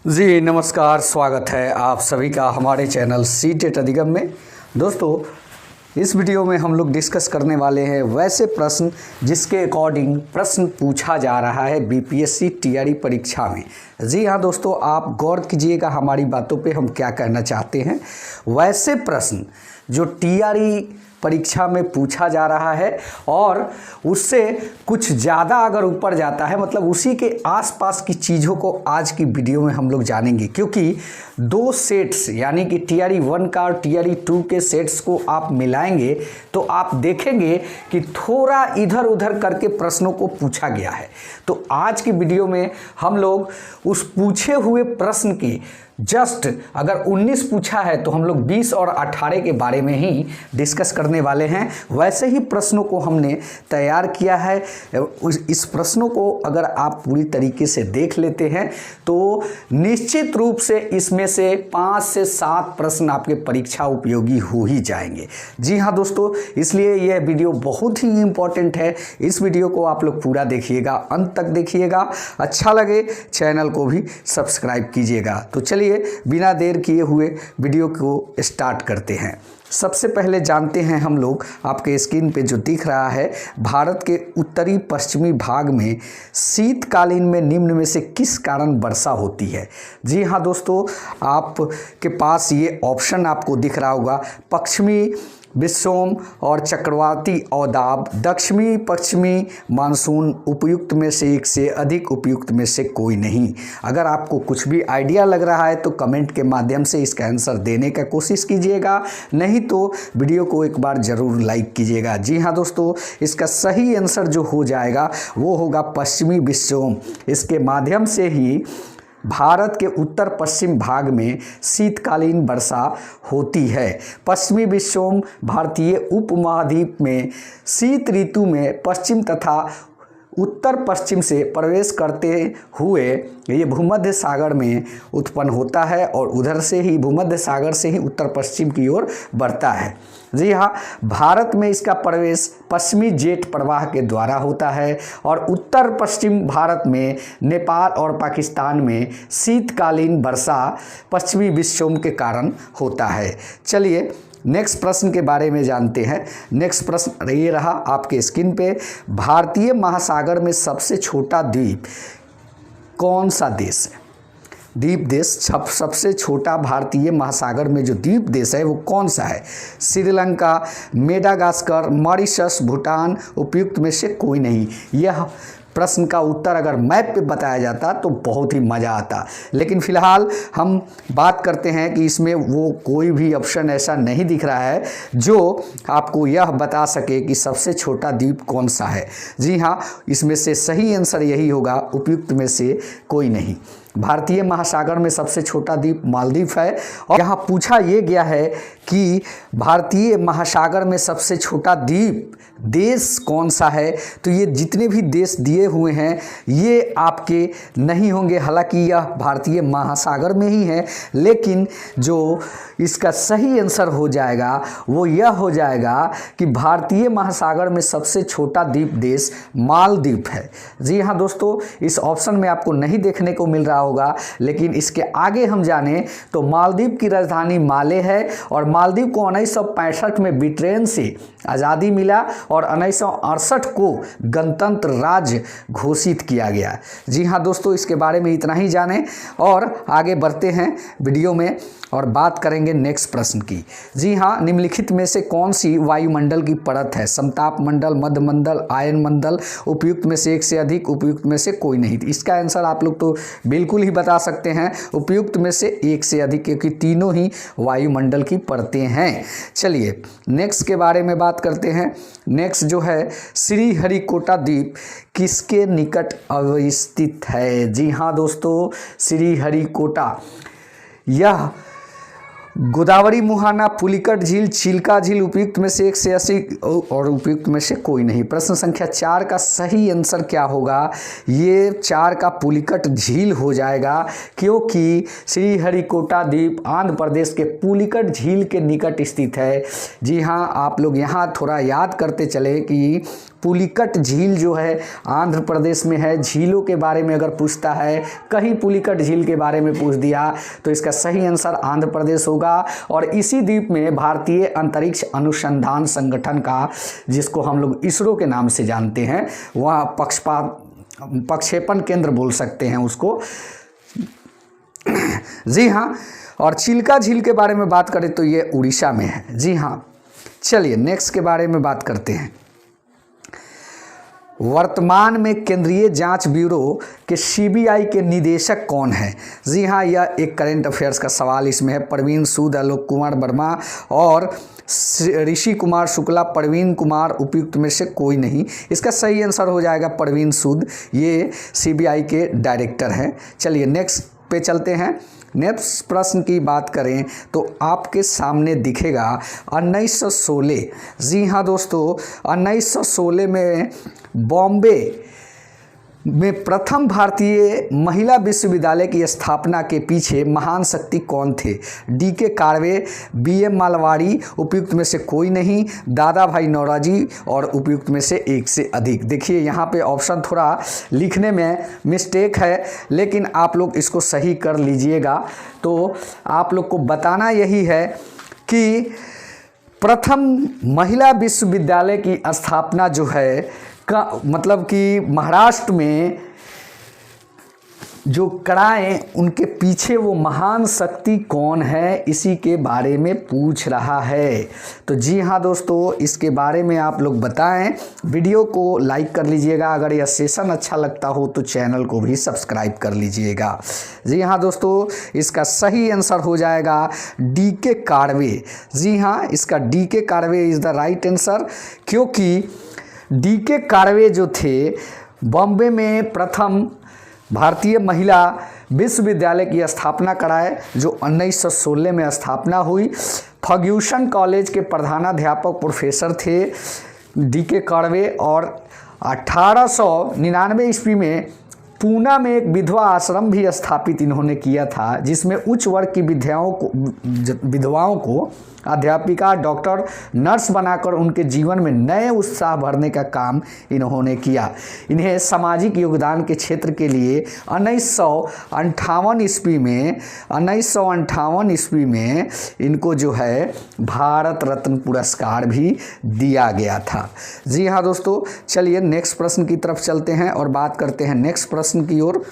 जी नमस्कार, स्वागत है आप सभी का हमारे चैनल सीटेट अधिगम में। दोस्तों, इस वीडियो में हम लोग डिस्कस करने वाले हैं वैसे प्रश्न जिसके अकॉर्डिंग प्रश्न पूछा जा रहा है बीपीएससी टीआरई परीक्षा में। जी हाँ दोस्तों, आप गौर कीजिएगा हमारी बातों पे हम क्या कहना चाहते हैं। वैसे प्रश्न जो टीआरई परीक्षा में पूछा जा रहा है और उससे कुछ ज़्यादा अगर ऊपर जाता है, मतलब उसी के आसपास की चीज़ों को आज की वीडियो में हम लोग जानेंगे। क्योंकि दो सेट्स यानी कि टीआरई 1 का और टीआरई 2 के सेट्स को आप मिलाएंगे तो आप देखेंगे कि थोड़ा इधर उधर करके प्रश्नों को पूछा गया है। तो आज की वीडियो में हम लोग उस पूछे हुए प्रश्न की जस्ट अगर 19 पूछा है तो हम लोग 20 और 18 के बारे में ही डिस्कस करने वाले हैं। वैसे ही प्रश्नों को हमने तैयार किया है। इस प्रश्नों को अगर आप पूरी तरीके से देख लेते हैं तो निश्चित रूप से इसमें से 5 से 7 प्रश्न आपके परीक्षा उपयोगी हो ही जाएंगे। जी हाँ दोस्तों, इसलिए यह वीडियो बहुत ही इम्पोर्टेंट है। इस वीडियो को आप लोग पूरा देखिएगा, अंत तक देखिएगा। अच्छा लगे चैनल को भी सब्सक्राइब कीजिएगा। तो चलिए बिना देर किए हुए वीडियो को स्टार्ट करते हैं। सबसे पहले जानते हैं हम लोग, आपके स्क्रीन पे जो दिख रहा है, भारत के उत्तरी पश्चिमी भाग में शीतकालीन में निम्न में से किस कारण वर्षा होती है। जी हाँ दोस्तों, आपके पास ये ऑप्शन आपको दिख रहा होगा। पश्चिमी विक्षोभ और चक्रवाती अवदाब, दक्षिणी पश्चिमी मानसून, उपयुक्त में से एक से अधिक, उपयुक्त में से कोई नहीं। अगर आपको कुछ भी आइडिया लग रहा है तो कमेंट के माध्यम से इसका आंसर देने का कोशिश कीजिएगा, नहीं तो वीडियो को एक बार ज़रूर लाइक कीजिएगा। जी हाँ दोस्तों, इसका सही आंसर जो हो जाएगा वो होगा पश्चिमी विक्षोभ। इसके माध्यम से ही भारत के उत्तर पश्चिम भाग में शीतकालीन वर्षा होती है। पश्चिमी विक्षोभ भारतीय उपमहाद्वीप में शीत ऋतु में पश्चिम तथा उत्तर पश्चिम से प्रवेश करते हुए ये भूमध्य सागर में उत्पन्न होता है और उधर से ही भूमध्य सागर से ही उत्तर पश्चिम की ओर बढ़ता है। जी हाँ, भारत में इसका प्रवेश पश्चिमी जेट प्रवाह के द्वारा होता है और उत्तर पश्चिम भारत में नेपाल और पाकिस्तान में शीतकालीन वर्षा पश्चिमी विक्षोभ के कारण होता है। चलिए नेक्स्ट प्रश्न के बारे में जानते हैं। नेक्स्ट प्रश्न ये रहा आपके स्क्रीन पे। भारतीय महासागर में सबसे छोटा द्वीप कौन सा देश है। द्वीप देश सबसे छोटा भारतीय महासागर में जो द्वीप देश है वो कौन सा है। श्रीलंका, मेडागास्कर, मॉरिशस, भूटान, उपयुक्त में से कोई नहीं। यह प्रश्न का उत्तर अगर मैप पे बताया जाता तो बहुत ही मज़ा आता, लेकिन फ़िलहाल हम बात करते हैं कि इसमें वो कोई भी ऑप्शन ऐसा नहीं दिख रहा है जो आपको यह बता सके कि सबसे छोटा द्वीप कौन सा है। जी हाँ, इसमें से सही आंसर यही होगा, उपयुक्त में से कोई नहीं। भारतीय महासागर में सबसे छोटा द्वीप मालदीव है। और यहाँ पूछा ये गया है कि भारतीय महासागर में सबसे छोटा द्वीप देश कौन सा है, तो ये जितने भी देश दिए हुए हैं ये आपके नहीं होंगे। हालांकि यह भारतीय महासागर में ही है, लेकिन जो इसका सही आंसर हो जाएगा वो यह हो जाएगा कि भारतीय महासागर में सबसे छोटा द्वीप देश मालदीव है। जी हाँ दोस्तों, इस ऑप्शन में आपको नहीं देखने को मिल रहा होगा, लेकिन इसके आगे हम जाने तो मालदीव की राजधानी माले है और मालदीव को 1965 में ब्रिटेन से आज़ादी मिला और 1968 को गणतंत्र राज्य घोषित किया गया। जी हाँ दोस्तों, इसके बारे में इतना ही जानें और आगे बढ़ते हैं वीडियो में और बात करेंगे नेक्स्ट प्रश्न की। जी हाँ, निम्नलिखित में से कौन सी वायुमंडल की परत है। समताप मंडल, मध्य मंडल, आयन मंडल, उपयुक्त में से एक से अधिक, उपयुक्त में से कोई नहीं। इसका आंसर आप लोग तो बिल्कुल ही बता सकते हैं, उपयुक्त में से एक से अधिक, क्योंकि तीनों ही वायुमंडल की परतें हैं। चलिए नेक्स्ट के बारे में बात करते हैं। नेक्स्ट जो है, श्रीहरिकोटा द्वीप किसके निकट अवस्थित है। जी हाँ दोस्तों, श्रीहरिकोटा यह गोदावरी मुहाना, पुलिकट झील, चिल्का झील, उपयुक्त में से एक से अधिक और उपयुक्त में से कोई नहीं। प्रश्न संख्या 4 का सही आंसर क्या होगा, ये 4 का पुलिकट झील हो जाएगा, क्योंकि श्रीहरिकोटा द्वीप आंध्र प्रदेश के पुलिकट झील के निकट स्थित है। जी हाँ, आप लोग यहाँ थोड़ा याद करते चले कि पुलिकट झील जो है आंध्र प्रदेश में है। झीलों के बारे में अगर पूछता है, कहीं पुलिकट झील के बारे में पूछ दिया तो इसका सही आंसर आंध्र प्रदेश होगा। और इसी द्वीप में भारतीय अंतरिक्ष अनुसंधान संगठन का, जिसको हम लोग इसरो के नाम से जानते हैं, वहाँ प्रक्षेपण केंद्र बोल सकते हैं उसको। जी हाँ, और चिल्का झील के बारे में बात करें तो ये उड़ीसा में है। जी हाँ, चलिए नेक्स्ट के बारे में बात करते हैं। वर्तमान में केंद्रीय जांच ब्यूरो के सीबीआई के निदेशक कौन है? जी हाँ, यह एक करंट अफेयर्स का सवाल इसमें है। प्रवीण सूद, आलोक कुमार वर्मा और ऋषि कुमार शुक्ला। प्रवीण कुमार उपयुक्त में से कोई नहीं। इसका सही आंसर हो जाएगा प्रवीण सूद, ये सीबीआई के डायरेक्टर हैं। चलिए नेक्स्ट पे चलते हैं। नेक्स्ट प्रश्न की बात करें तो आपके सामने दिखेगा 1916। जी हाँ दोस्तों, 1916 में बॉम्बे में प्रथम भारतीय महिला विश्वविद्यालय की स्थापना के पीछे महान शक्ति कौन थे? डी.के. कार्वे, बी.एम. मालवाड़ी, उपयुक्त में से कोई नहीं, दादा भाई नौरोजी और उपयुक्त में से एक से अधिक। देखिए यहाँ पे ऑप्शन थोड़ा लिखने में मिस्टेक है, लेकिन आप लोग इसको सही कर लीजिएगा। तो आप लोग को बताना यही है कि प्रथम महिला विश्वविद्यालय की स्थापना जो है का मतलब कि महाराष्ट्र में जो कराएं, उनके पीछे वो महान शक्ति कौन है, इसी के बारे में पूछ रहा है। तो जी हाँ दोस्तों, इसके बारे में आप लोग बताएं। वीडियो को लाइक कर लीजिएगा, अगर यह सेशन अच्छा लगता हो तो चैनल को भी सब्सक्राइब कर लीजिएगा। जी हाँ दोस्तों, इसका सही आंसर हो जाएगा डी.के. कार्वे। जी हाँ, इसका DK. Karve is the right answer, क्योंकि डी.के. कार्वे जो थे बॉम्बे में प्रथम भारतीय महिला विश्वविद्यालय की स्थापना कराए, जो 1916 में स्थापना हुई। फर्ग्यूसन कॉलेज के प्रधानाध्यापक प्रोफेसर थे डी.के. कार्वे, और 1899 ईस्वी में पूना में एक विधवा आश्रम भी स्थापित इन्होंने किया था, जिसमें उच्च वर्ग की विधवाओं को अध्यापिका, डॉक्टर, नर्स बनाकर उनके जीवन में नए उत्साह भरने का काम इन्होंने किया। इन्हें सामाजिक योगदान के क्षेत्र के लिए 1958 ईस्वी में इनको जो है भारत रत्न पुरस्कार भी दिया गया था। जी हाँ दोस्तों, चलिए नेक्स्ट प्रश्न की तरफ चलते हैं और बात करते हैं नेक्स्ट प्रश्न की ओर।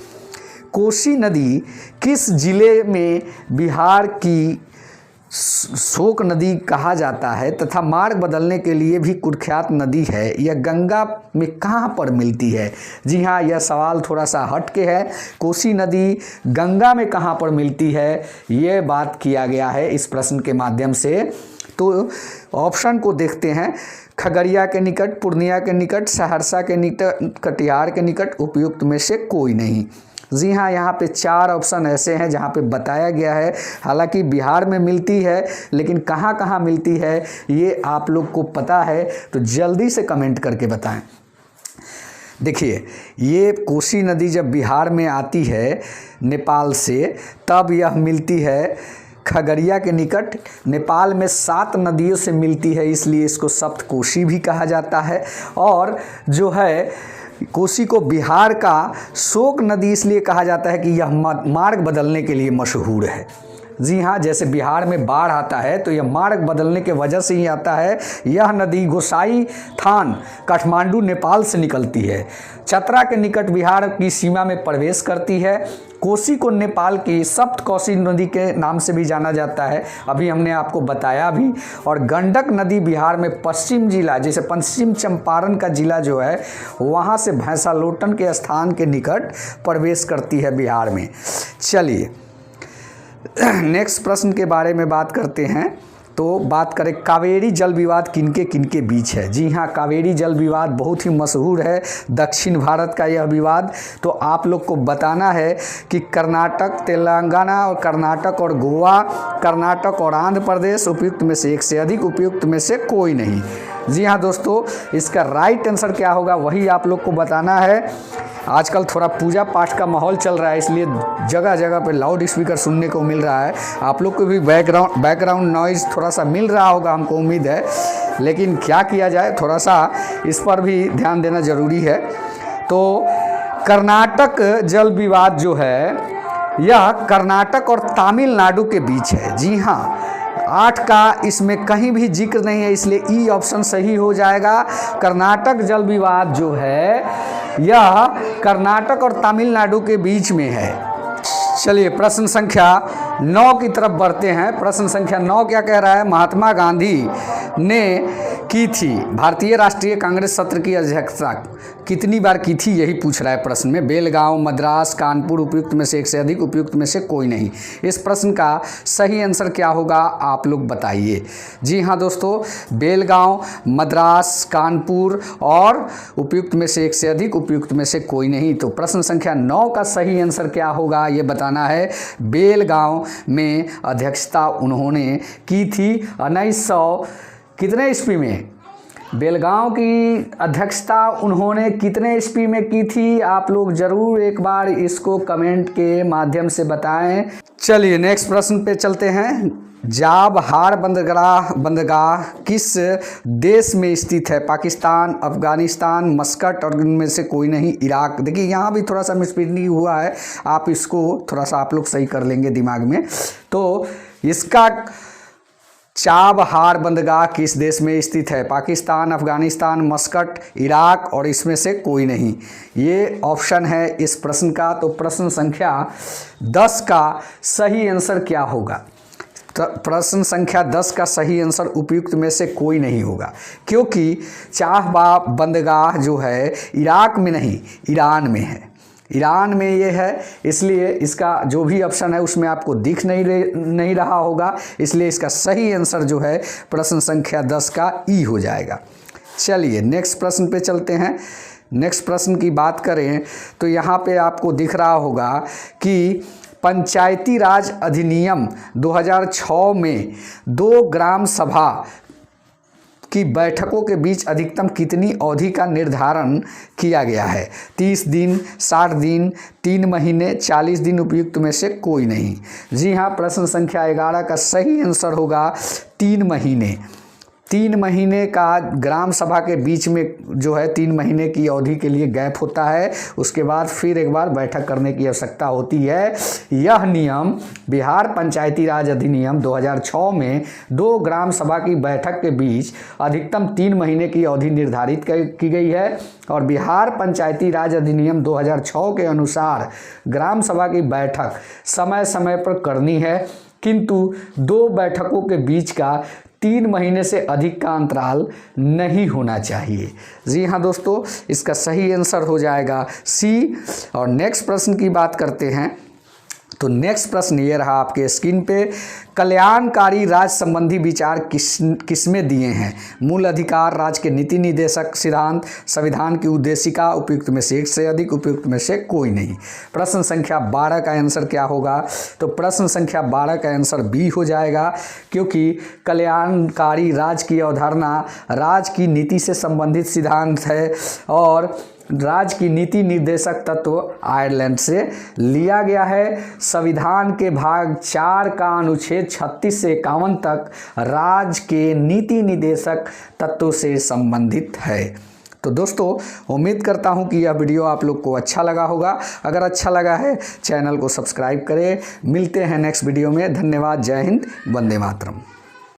कोसी नदी किस जिले में बिहार की शोक नदी कहा जाता है तथा मार्ग बदलने के लिए भी कुख्यात नदी है? यह गंगा में कहाँ पर मिलती है? जी हाँ, यह सवाल थोड़ा सा हटके है। कोसी नदी गंगा में कहाँ पर मिलती है, ये बात किया गया है इस प्रश्न के माध्यम से। तो ऑप्शन को देखते हैं। खगड़िया के निकट, पूर्णिया के निकट, सहरसा के निकट, कटिहार के निकट, उपयुक्त में से कोई नहीं। जी हाँ, यहाँ पे 4 ऑप्शन ऐसे हैं जहाँ पे बताया गया है। हालांकि बिहार में मिलती है, लेकिन कहाँ कहाँ मिलती है ये आप लोग को पता है तो जल्दी से कमेंट करके बताएं। देखिए, ये कोसी नदी जब बिहार में आती है नेपाल से, तब यह मिलती है खगड़िया के निकट। नेपाल में 7 नदियों से मिलती है, इसलिए इसको सप्तकोशी भी कहा जाता है। और जो है कोसी को बिहार का शोक नदी इसलिए कहा जाता है कि यह मार्ग बदलने के लिए मशहूर है। जी हाँ, जैसे बिहार में बाढ़ आता है तो यह मार्ग बदलने के वजह से ही आता है। यह नदी गोसाई थान, काठमांडू, नेपाल से निकलती है। चतरा के निकट बिहार की सीमा में प्रवेश करती है। कोसी को नेपाल की सप्तकोशी नदी के नाम से भी जाना जाता है, अभी हमने आपको बताया भी। और गंडक नदी बिहार में पश्चिम जिला, जैसे पश्चिम चंपारण का जिला जो है, वहाँ से भैंसालोटन के स्थान के निकट प्रवेश करती है बिहार में। चलिए नेक्स्ट प्रश्न के बारे में बात करते हैं। तो बात करें कावेरी जल विवाद किनके किनके बीच है? जी हाँ, कावेरी जल विवाद बहुत ही मशहूर है, दक्षिण भारत का यह विवाद। तो आप लोग को बताना है कि कर्नाटक, तेलंगाना और कर्नाटक और गोवा, कर्नाटक और आंध्र प्रदेश, उपयुक्त में से एक से अधिक, उपयुक्त में से कोई नहीं। जी हाँ दोस्तों, इसका राइट आंसर क्या होगा वही आप लोग को बताना है। आजकल थोड़ा पूजा पाठ का माहौल चल रहा है, इसलिए जगह जगह पे लाउड स्पीकर सुनने को मिल रहा है। आप लोग को भी बैकग्राउंड नॉइज़ थोड़ा सा मिल रहा होगा, हमको उम्मीद है, लेकिन क्या किया जाए, थोड़ा सा इस पर भी ध्यान देना ज़रूरी है। तो कर्नाटक जल विवाद जो है यह कर्नाटक और तमिलनाडु के बीच है। जी हाँ, 8 का इसमें कहीं भी जिक्र नहीं है, इसलिए ई ऑप्शन सही हो जाएगा। कर्नाटक जल विवाद जो है यह कर्नाटक और तमिलनाडु के बीच में है। चलिए प्रश्न संख्या 9 की तरफ बढ़ते हैं। प्रश्न संख्या 9 क्या कह रहा है? महात्मा गांधी ने की थी भारतीय राष्ट्रीय कांग्रेस सत्र की अध्यक्षता कितनी बार की थी, यही पूछ रहा है प्रश्न में। बेलगांव, मद्रास, कानपुर, उपयुक्त में से एक से अधिक, उपयुक्त में से कोई नहीं। इस प्रश्न का सही आंसर क्या होगा आप लोग बताइए। जी हाँ दोस्तों, बेलगांव, मद्रास, कानपुर और उपयुक्त में से एक से अधिक, उपयुक्त में से कोई नहीं। तो प्रश्न संख्या 9 का सही आंसर क्या होगा ये बताना है। बेलगांव में अध्यक्षता उन्होंने की थी 1900 कितने ईस्वी में? बेलगांव की अध्यक्षता उन्होंने कितने ईस्वी में की थी? आप लोग ज़रूर एक बार इसको कमेंट के माध्यम से बताएं। चलिए नेक्स्ट प्रश्न पे चलते हैं। जाबहार बंदरगाह किस देश में स्थित है? पाकिस्तान, अफगानिस्तान, मस्कट और इनमें से कोई नहीं, इराक। देखिए यहाँ भी थोड़ा सा मिसप्रिंटिंग हुआ है, आप इसको थोड़ा सा आप लोग सही कर लेंगे दिमाग में। तो इसका चाबहार बंदरगाह किस देश में स्थित है? पाकिस्तान, अफगानिस्तान, मस्कट, इराक और इसमें से कोई नहीं, ये ऑप्शन है इस प्रश्न का। तो प्रश्न संख्या 10 का सही आंसर क्या होगा? तो प्रश्न संख्या 10 का सही आंसर उपयुक्त में से कोई नहीं होगा, क्योंकि चाबहार बंदरगाह जो है इराक में नहीं, ईरान में है। ईरान में ये है, इसलिए इसका जो भी ऑप्शन है उसमें आपको दिख नहीं रहा होगा, इसलिए इसका सही आंसर जो है प्रश्न संख्या 10 का ई हो जाएगा। चलिए नेक्स्ट प्रश्न पे चलते हैं। नेक्स्ट प्रश्न की बात करें तो यहाँ पे आपको दिख रहा होगा कि पंचायती राज अधिनियम 2006 में 2 ग्राम सभा की बैठकों के बीच अधिकतम कितनी अवधि का निर्धारण किया गया है? 30 दिन, 60 दिन, 3 महीने, 40 दिन, उपयुक्त में से कोई नहीं। जी हाँ, प्रश्न संख्या 11 का सही आंसर होगा 3 महीने। 3 महीने का ग्राम सभा के बीच में जो है 3 महीने की अवधि के लिए गैप होता है, उसके बाद फिर एक बार बैठक करने की आवश्यकता होती है। यह नियम बिहार पंचायती राज अधिनियम 2006 में 2 ग्राम सभा की बैठक के बीच अधिकतम 3 महीने की अवधि निर्धारित की गई है और बिहार पंचायती राज अधिनियम 2006 के अनुसार ग्राम सभा की बैठक समय समय पर करनी है, किंतु 2 बैठकों के बीच का 3 महीने से अधिक का अंतराल नहीं होना चाहिए। जी हाँ दोस्तों, इसका सही आंसर हो जाएगा सी। और नेक्स्ट प्रश्न की बात करते हैं। तो नेक्स्ट प्रश्न ये रहा आपके स्क्रीन पे। कल्याणकारी राज्य संबंधी विचार किसमें दिए हैं? मूल अधिकार, राज्य के नीति निर्देशक सिद्धांत, संविधान की उद्देशिका, उपयुक्त में से एक से अधिक, उपयुक्त में से कोई नहीं। प्रश्न संख्या 12 का आंसर क्या होगा? तो प्रश्न संख्या 12 का आंसर बी हो जाएगा, क्योंकि कल्याणकारी राज्य की अवधारणा राज्य की नीति से संबंधित सिद्धांत है और राज्य की नीति निर्देशक तत्व आयरलैंड से लिया गया है। संविधान के भाग 4 का अनुच्छेद 36 से 51 तक राज्य के नीति निर्देशक तत्व से संबंधित है। तो दोस्तों, उम्मीद करता हूं कि यह वीडियो आप लोग को अच्छा लगा होगा। अगर अच्छा लगा है चैनल को सब्सक्राइब करें। मिलते हैं नेक्स्ट वीडियो में। धन्यवाद। जय हिंद, वंदे मातरम।